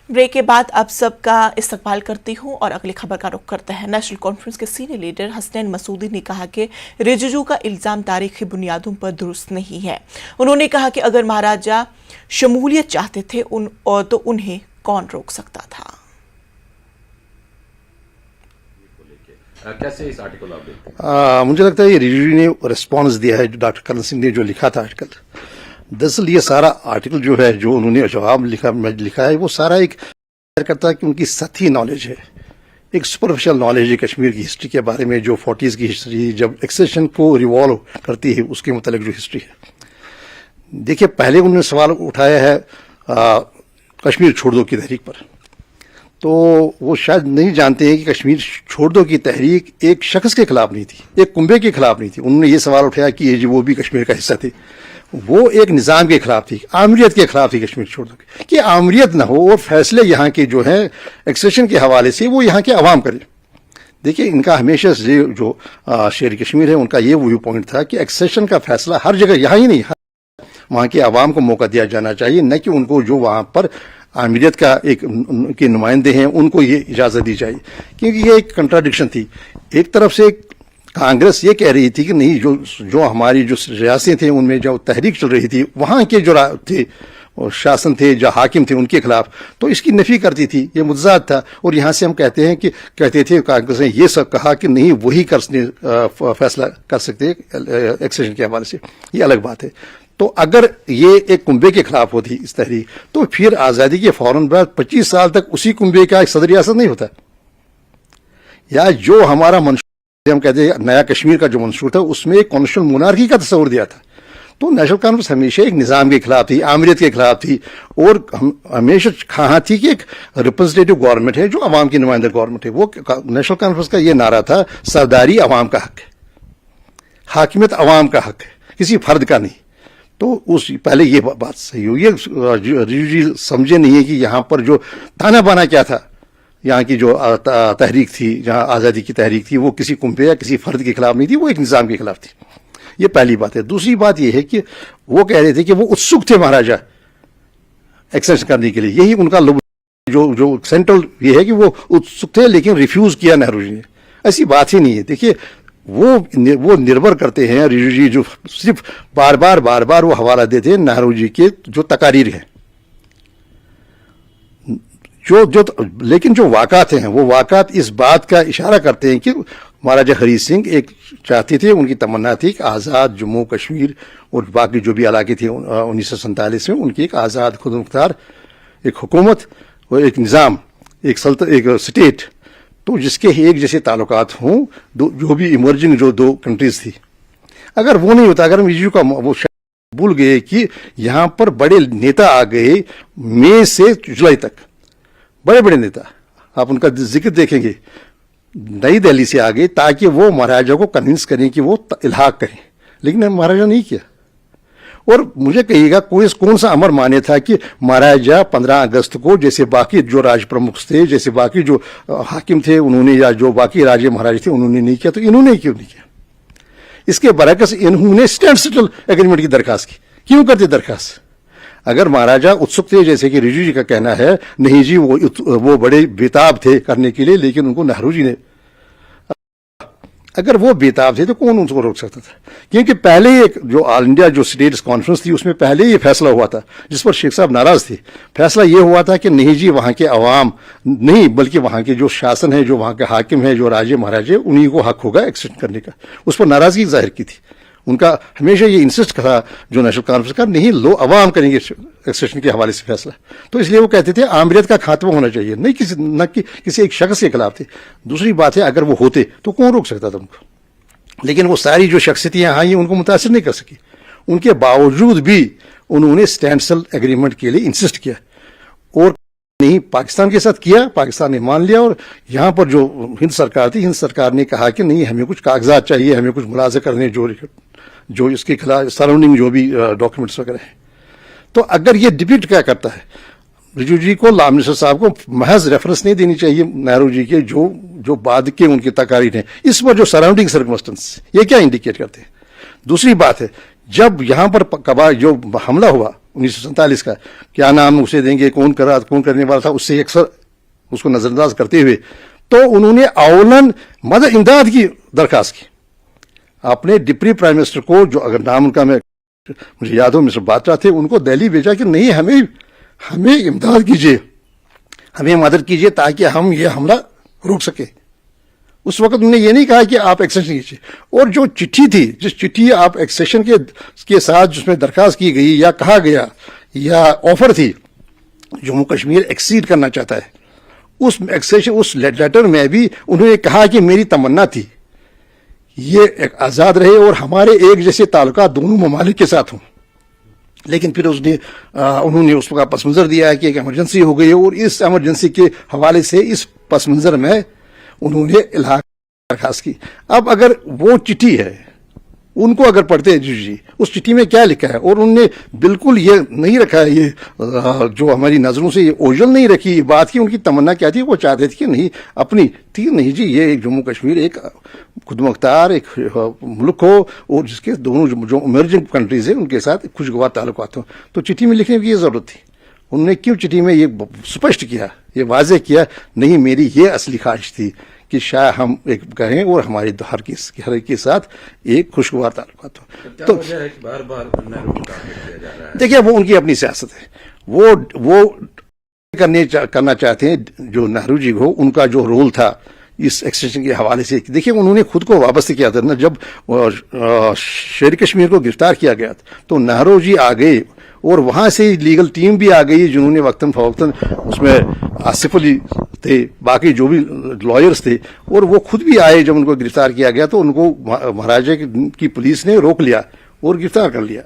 Break के बाद अब सबका इस्तकबाल करती हूं और अगली खबर का रुख करते हैं। नेशनल कॉन्फ्रेंस के सीनियर लीडर हसनैन मसूदी ने कहा कि रिजिजू का इल्जाम तारीखी बुनियादों पर दुरुस्त नहीं है। उन्होंने कहा कि अगर महाराजा शमूलियत चाहते थे तो उन्हें कौन रोक सकता था। कैसे इस आर्टिकल आप देखते हैं? मुझे लगता है ये रिजिजू ने रिस्पॉन्स दिया है, डॉक्टर करण सिंह ने जो लिखा था आर्टिकल। दरअसल ये सारा आर्टिकल जो है, जो उन्होंने जवाब लिखा है, वो सारा एक करता है कि उनकी सतही नॉलेज है, एक सुपरफिशियल नॉलेज है कश्मीर की हिस्ट्री के बारे में, जो 40s की हिस्ट्री जब एक्सेशन को रिवॉल्व करती है उसके मुतालिक जो हिस्ट्री है। देखिए, पहले उन्होंने सवाल उठाया है कश्मीर छोड़ दो की तहरीक पर, तो वो शायद नहीं जानते हैं कि कश्मीर छोड़ दो की तहरीक एक शख्स के खिलाफ नहीं थी, एक कुंबे के खिलाफ नहीं थी। उन्होंने ये सवाल उठाया कि ये जो वो भी कश्मीर का हिस्सा थे, वो एक निज़ाम के खिलाफ थी, आमरीत के खिलाफ थी कश्मीर छोड़ दो कि आमरीत ना हो और फैसले यहाँ के जो हैं एक्सेशन के हवाले से वो यहाँ के अवाम करें। देखिए, इनका हमेशा से जो शेर कश्मीर है उनका ये व्यू पॉइंट था कि एक्सेशन का फैसला हर जगह, यहाँ ही नहीं, वहाँ के अवाम को मौका दिया जाना चाहिए, न कि उनको जो वहाँ पर आमिरियत का एक के नुमाइंदे हैं उनको ये इजाज़त दी जाए। क्योंकि ये एक कंट्राडिक्शन थी। एक तरफ से कांग्रेस ये कह रही थी कि नहीं, जो हमारी जो रियासतें थे उनमें जो तहरीक चल रही थी, वहाँ के जो थे और शासन थे, जो हाकिम थे, उनके खिलाफ, तो इसकी नफी करती थी, ये मुद्दात था। और यहाँ से हम कहते थे कांग्रेस ने ये सब कहा कि नहीं, वही फैसला कर सकते एक्सेशन के हवाले से, ये अलग बात है। तो अगर ये एक कुंबे के खिलाफ होती इस तहरीक, तो फिर आज़ादी के फौरन बाद 25 साल तक उसी कुंबे का एक सदर रियासत नहीं होता, या जो हमारा मंशूर, हम कहते हैं नया कश्मीर का जो मंशूर था, उसमें एक कॉन्स्टिट्यूशनल मोनार्की का तस्वर दिया था। तो नेशनल कॉन्फ्रेंस हमेशा एक निज़ाम के खिलाफ थी, आमरीत के खिलाफ थी, और हम हमेशा कहा थी कि एक रिप्रेजेंटेटिव गवर्नमेंट है जो अवाम की नुमाइंदा गवर्नमेंट है। वो नेशनल कॉन्फ्रेंस का ये नारा था, सरदारी अवाम का हक है, हाकिमियत अवाम का हक है, किसी फर्द का नहीं। तो उस पहले ये बात सही हुई है। रिजिजू समझे नहीं है कि यहाँ पर जो ताना बाना क्या था, यहाँ की जो तहरीक थी, जहाँ आज़ादी की तहरीक थी, वो किसी कुंबे या किसी फर्द के खिलाफ नहीं थी, वो एक निज़ाम के खिलाफ थी। ये पहली बात है। दूसरी बात ये है कि वो कह रहे थे कि वो उत्सुक थे महाराजा एक्सेशन करने के लिए, यही उनका जो सेंट्रल ये है कि वो उत्सुक थे, लेकिन रिफ्यूज किया नेहरू जी ने। ऐसी बात ही नहीं है। देखिए, वो निर्भर करते हैं, रिजिजू जी जो सिर्फ बार बार वो हवाला देते हैं नेहरू जी के जो तकारीर हैं, लेकिन जो वाक़ात हैं, वो वाक़ात इस बात का इशारा करते हैं कि महाराजा हरी सिंह एक चाहते थे, उनकी तमन्ना थी कि आज़ाद जम्मू कश्मीर और बाकी जो भी इलाके थे 1947 में, उनकी एक आज़ाद खुद मुख्तार एक हुकूमत और एक निज़ाम, एक स्टेट, तो जिसके एक जैसे ताल्लुकात हों, जो भी इमर्जिंग जो दो कंट्रीज थी। अगर वो नहीं होता, अगर हम रिजिजू का वो भूल गए कि यहाँ पर बड़े नेता आ गए मई से जुलाई तक, बड़े बड़े नेता, आप उनका जिक्र देखेंगे, नई दिल्ली से आ गए ताकि वो महाराजा को कन्विंस करें कि वो इल्हाक करें, लेकिन महाराजा नहीं किया। और मुझे कहिएगा कौन सा अमर माने था कि महाराजा 15 अगस्त को जैसे बाकी जो राज प्रमुख थे, जैसे बाकी जो हाकिम थे उन्होंने, या जो बाकी राजे महाराज थे उन्होंने नहीं किया, तो इन्होंने क्यों नहीं किया? इसके बरकस इन्होंने स्टैंड स्टिल एग्रीमेंट की दरखास्त की। क्यों करते दरखास्त? अगर महाराजा उत्सुक थे, जैसे कि रिजिजू जी का कहना है, नहीं जी वो बड़े बेताब थे करने के लिए, लेकिन उनको नेहरू जी ने, अगर वो बेताब थे तो कौन उनको रोक सकता था? क्योंकि पहले एक जो ऑल इंडिया जो स्टेट्स कॉन्फ्रेंस थी, उसमें पहले ये फैसला हुआ था, जिस पर शेख साहब नाराज थे। फैसला ये हुआ था कि नहीं जी, वहाँ के अवाम नहीं, बल्कि वहाँ के जो शासन है, जो वहाँ के हाकिम है, जो राजे महाराजे, उन्हीं को हक होगा एक्सेशन करने का। उस पर नाराजगी जाहिर की थी। उनका हमेशा ये इंसिस्ट था जो नेशनल कॉन्फ्रेंस का, नहीं, लो अवाम करेंगे एक्सेशन के हवाले से फैसला। तो इसलिए वो कहते थे आमरीत का खात्मा होना चाहिए, नहीं किसी एक शख्स के खिलाफ थे। दूसरी बात है, अगर वो होते तो कौन रोक सकता था उनको? लेकिन वो सारी जो शख्सियतें आई उनको मुतासिर नहीं कर सकी। उनके बावजूद भी उन्होंने स्टैंड स्टिल एग्रीमेंट के लिए इंसिस्ट किया, और नहीं पाकिस्तान के साथ किया, पाकिस्तान ने मान लिया। और यहाँ पर जो हिंद सरकार थी, हिंद सरकार ने कहा कि नहीं, हमें कुछ कागजात चाहिए, हमें कुछ मुलाज़ा करने जो इसके खिलाफ सराउंडिंग जो भी डॉक्यूमेंट्स वगैरह हैं। तो अगर ये डिबेट क्या करता है, रिजिजू जी को, लॉ मिनिस्टर साहब को महज रेफरेंस नहीं देनी चाहिए नेहरू जी के जो बाद के उनके तकारीर हैं, इस पर जो सराउंडिंग सर्कमस्टेंस, ये क्या इंडिकेट करते हैं? दूसरी बात है, जब यहाँ पर जो हमला हुआ 1947 کا کیا نام اسے دیں گے, کون کرنے والا تھا, اس سے اکثر اس کو نظر انداز کرتے ہوئے تو انہوں نے اولن مدد امداد کی درخواست کی اپنے ڈپٹی پرائم منسٹر کو, جو اگر نام ان کا مجھے یاد ہو مسٹر باٹرا تھے, ان کو دہلی بھیجا کہ نہیں ہمیں امداد کیجیے, ہمیں مدد کیجیے تاکہ ہم یہ حملہ روک سکیں. اس وقت انہوں نے یہ نہیں کہا کہ آپ ایکسیشن کیجیے, اور جو چٹھی تھی, جس چٹھی آپ ایکسیشن کے ساتھ جس میں درخواست کی گئی یا کہا گیا یا آفر تھی جموں کشمیر ایکسیڈ کرنا چاہتا ہے, اس ایکسیشن اس لیٹر میں بھی انہوں نے کہا کہ میری تمنا تھی یہ ایک آزاد رہے اور ہمارے ایک جیسے تعلقات دونوں ممالک کے ساتھ ہوں. لیکن پھر انہوں نے اس کا پس منظر دیا ہے کہ ایک ایمرجنسی ہو گئی, اور اس ایمرجنسی کے حوالے سے اس پس منظر میں انہوں نے الحاق درخواست کی. اب اگر وہ چٹھی ہے, ان کو اگر پڑھتے ہیں جی اس چٹھی میں کیا لکھا ہے, اور انہوں نے بالکل یہ نہیں رکھا ہے, یہ جو ہماری نظروں سے یہ اوجھل نہیں رکھی بات کی. ان کی تمنا کیا تھی, وہ چاہتے تھے کہ نہیں اپنی تھی نہیں جی, یہ ایک جموں کشمیر ایک خود مختار ایک ملک ہو, اور جس کے دونوں جو ایمرجنگ کنٹریز ہیں ان کے ساتھ خوشگوار تعلقات ہوں. تو چٹھی میں لکھنے کی یہ ضرورت تھی. انہوں نے کیوں چٹھی میں یہ سپشٹ کیا, یہ واضح کیا, نہیں میری یہ اصلی خواہش تھی کہ شاید ہم ایک کہیں اور ہماری ہر ایک کے ساتھ ایک خوشگوار تعلقات ہو. تو بار بار دیکھیے وہ ان کی اپنی سیاست ہے, وہ کرنا چاہتے ہیں جو نہرو جی کو ان کا جو رول تھا اس ایکسٹینشن کے حوالے سے. دیکھیے انہوں نے خود کو وابستہ کیا تھا نا, جب شیر کشمیر کو گرفتار کیا گیا تو نہرو جی آ گئے, اور وہاں سے لیگل ٹیم بھی آ گئی جنہوں نے وقتاً فوقتاً اس میں آصف علی تھے, باقی جو بھی لائرز تھے, اور وہ خود بھی آئے. جب ان کو گرفتار کیا گیا تو ان کو مہاراجہ کی پولیس نے روک لیا اور گرفتار کر لیا.